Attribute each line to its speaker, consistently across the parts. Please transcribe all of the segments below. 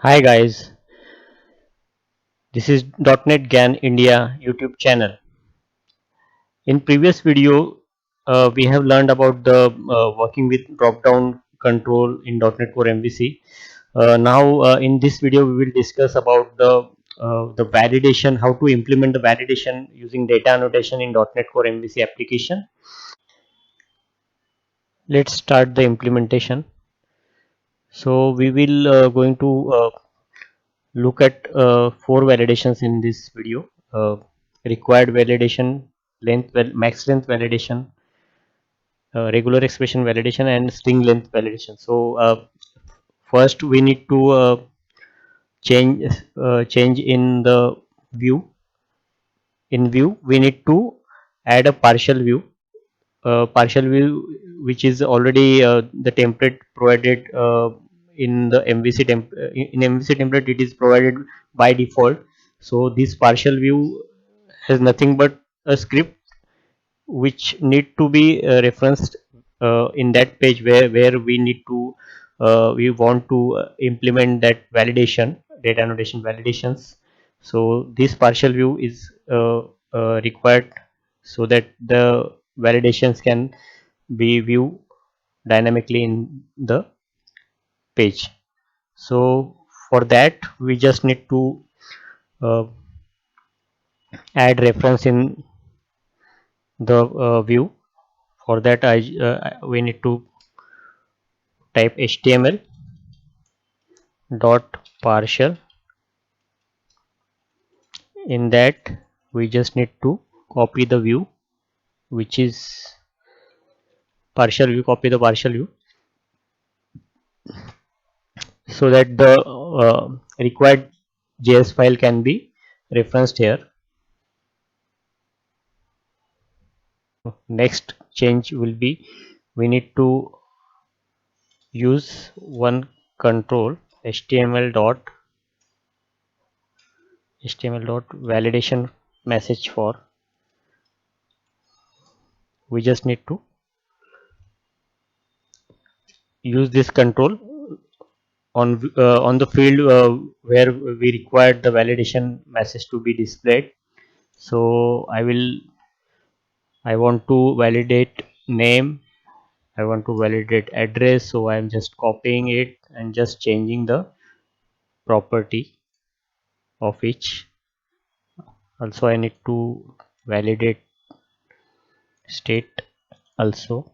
Speaker 1: Hi guys, this is .NET GAN India YouTube channel. In previous video, we have learned about the working with drop-down control in .NET Core MVC. Now, in this video, we will discuss about the validation, how to implement the validation using data annotation in .NET Core MVC application. Let's start the implementation. So we will going to look at four validations in this video. Required validation, max length validation, regular expression validation, and string length validation. So first we need to change in the view. In view we need to add a partial view which is already the template provided in the MVC in MVC template. It is provided by default. So this partial view has nothing but a script which need to be referenced in that page where we need to we want to implement that validation, data annotation validations. So this partial view is required so that the validations can be viewed dynamically in the page. So for that we just need to uh, add reference in the view. For that we need to type html dot partial. In that we just need to copy the view which is partial view, copy the partial view so that the required JS file can be referenced here. Next change will be we need to use one control html dot validation message for. We just need to use this control on the field where we required the validation message to be displayed. So I want to validate name, I want to validate address, so I am just copying it and just changing the property of each. Also I need to validate state also,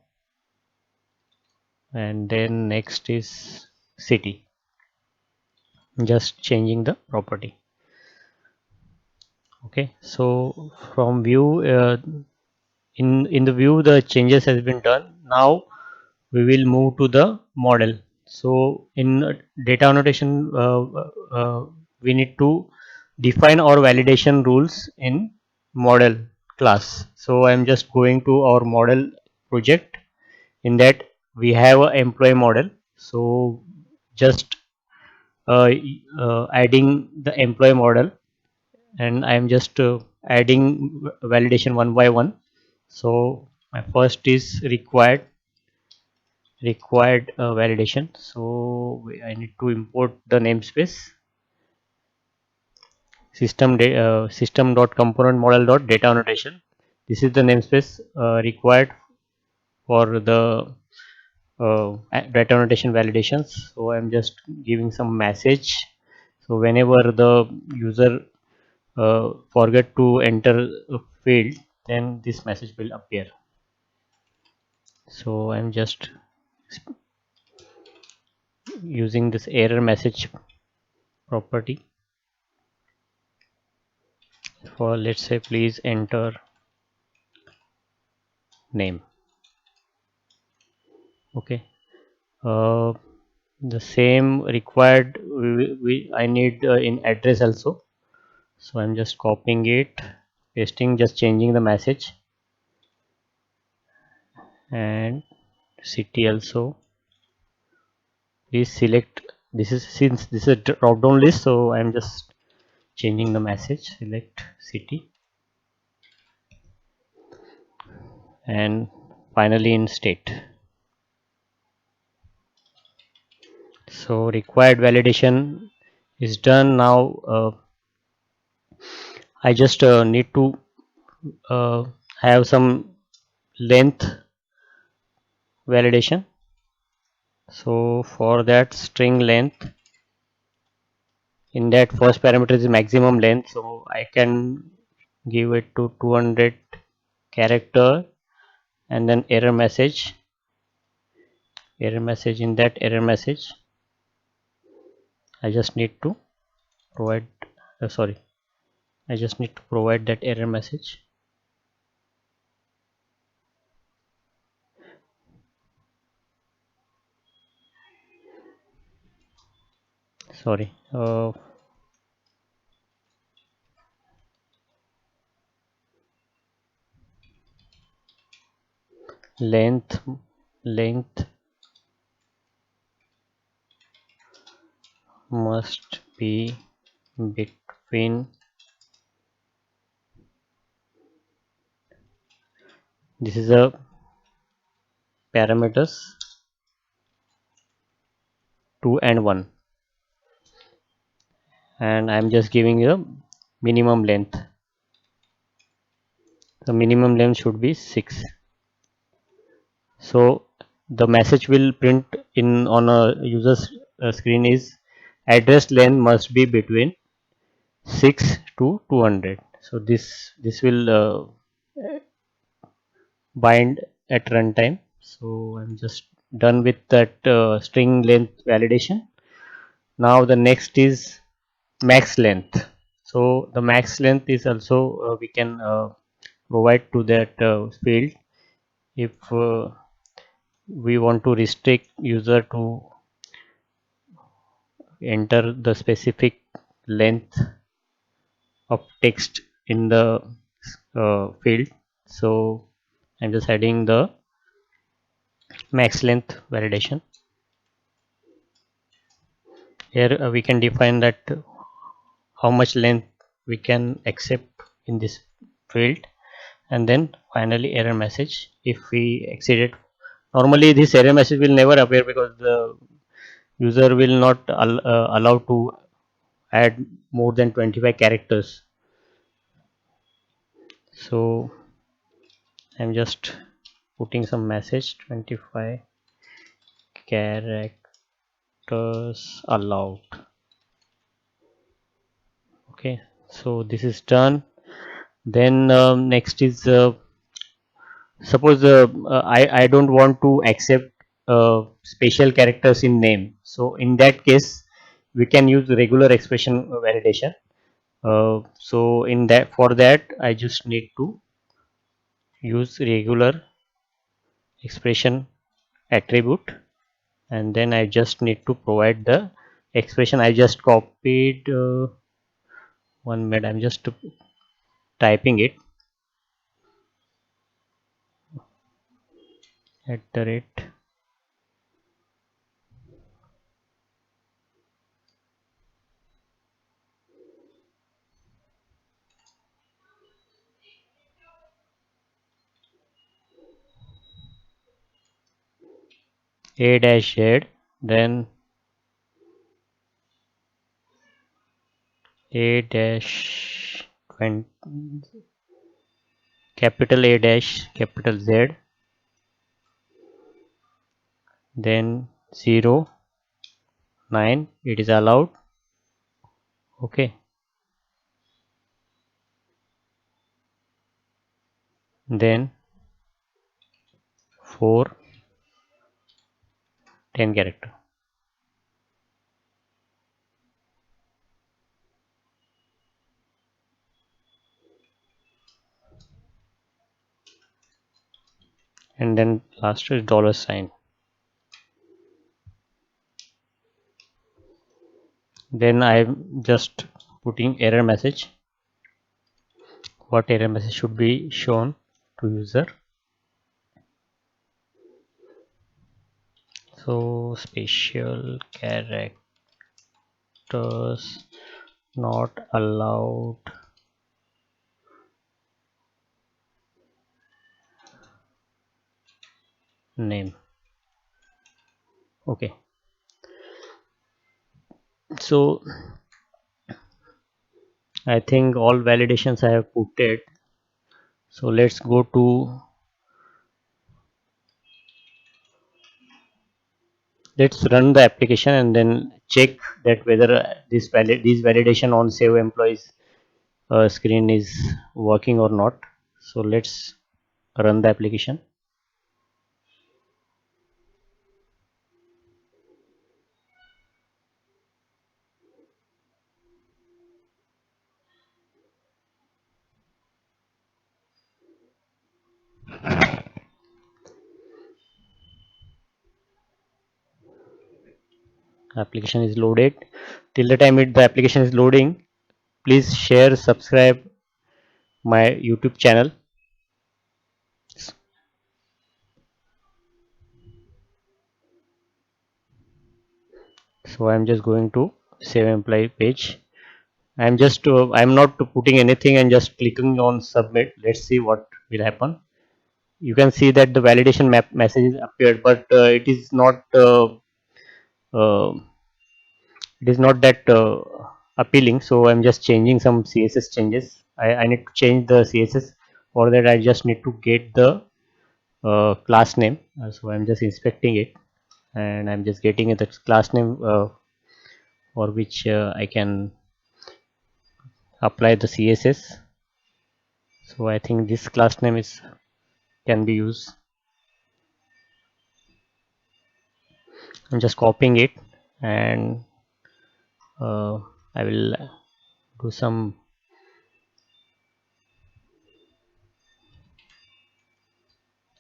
Speaker 1: and then next is city, just changing the property. Okay, so from view in the view the changes has been done. Now we will move to the model. So in data annotation we need to define our validation rules in model class. So I am just going to our model project. In that we have a employee model. So just uh, adding the employee model, and I am just adding validation one by one. So my first is required validation. So I need to import the namespace system dot component model dot data annotation. This is the namespace required for the data annotation validations. So I'm just giving some message. So whenever the user forget to enter a field, then this message will appear. So I'm just using this error message property for, let's say, please enter name. Okay, uh, the same required I need in address also. So I'm just copying it, pasting, just changing the message, and city also. Please select, this is, since this is a drop down list, so I'm just changing the message, select city, and finally in state. So required validation is done. Now I just need to uh, have some length validation. So for that, string length, in that first parameter is maximum length, so I can give it to 200 character, and then error message. In that error message I just need to provide sorry, I just need to provide that error message. Sorry, length must be between, this is a parameters 2 and 1, and I'm just giving a minimum length. The minimum length should be 6. So the message will print in on a user's screen is address length must be between 6 to 200. So this will bind at runtime. So I'm just done with that string length validation. Now the next is max length. So the max length is also we can provide to that field if we want to restrict user to enter the specific length of text in the field. So I'm just adding the max length validation. Here we can define that how much length we can accept in this field, and then finally error message if we exceeded. Normally this error message will never appear because the user will not allow to add more than 25 characters. So I'm just putting some message 25 characters allowed. Okay, so this is done. Then next is suppose I don't want to accept special characters in name. So in that case we can use regular expression validation. So in that, for that I just need to use regular expression attribute, and then I just need to provide the expression. I just copied 1 minute, I'm just typing it, at the rate a dash z, then a dash 20, capital A dash capital Z, then 0 9, it is allowed. Okay, then 4 10 character, and then last is dollar sign. Then I'm just putting error message, what error message should be shown to user. So special characters not allowed name. Okay, so I think all validations I have put it. So let's run the application and then check that whether this validation on save employees screen is working or not. So let's run the application. Application is loaded. Till the time the application is loading, please share, subscribe my YouTube channel. So I'm just going to save employee page. I'm not putting anything and just clicking on submit. Let's see what will happen. You can see that the validation map message appeared, but uh, it is not that appealing. So I'm just changing some CSS changes. I need to change the CSS. For that I just need to get the class name. So I'm just inspecting it and I'm just getting the class name for which I can apply the CSS. So I think this class name is can be used. I'm just copying it and I will do some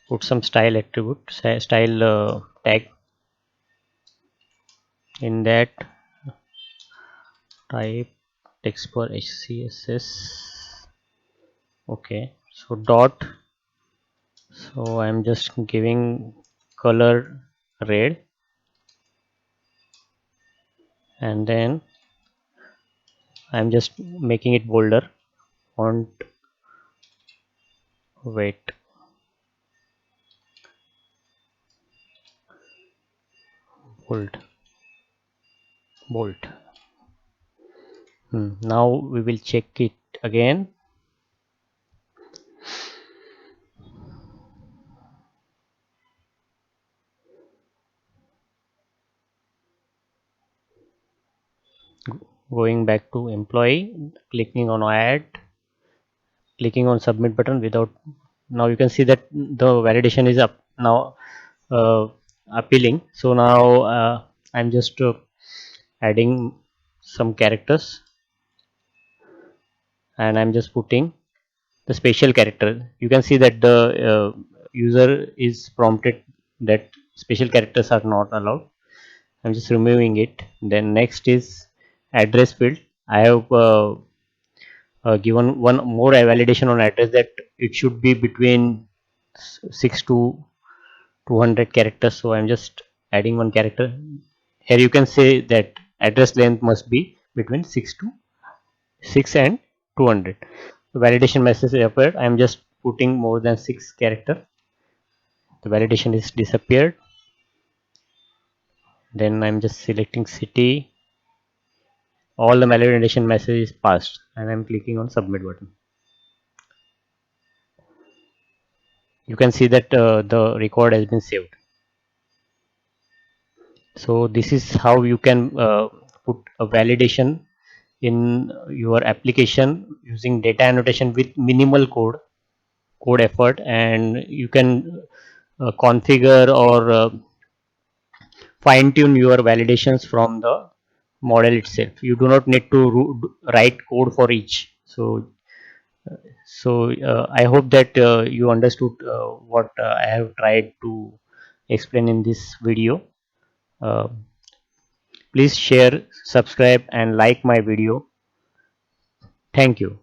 Speaker 1: put some style attribute style tag in that type text for HCSS. Okay, so dot. So I'm just giving color red and then I'm just making it bolder. Font weight bold bold. Now we will check it again. Going back to employee, clicking on add, clicking on submit button without. Now you can see that the validation is up now, uh, appealing. So now I'm just adding some characters and I'm just putting the special character. You can see that the user is prompted that special characters are not allowed. I'm just removing it. Then next is address field. I have given one more validation on address that it should be between 6 to 200 characters. So I'm just adding one character. Here you can say that address length must be between 6 and 200. The validation message appeared. I'm just putting more than 6 character. The validation is disappeared. Then I'm just selecting city. All the validation message is passed and I'm clicking on submit button. You can see that the record has been saved. So this is how you can put a validation in your application using data annotation with minimal code effort, and you can configure or fine tune your validations from the model itself. You do not need to write code for each. So I hope that you understood what I have tried to explain in this video. uh, Please share, subscribe and like my video. Thank you.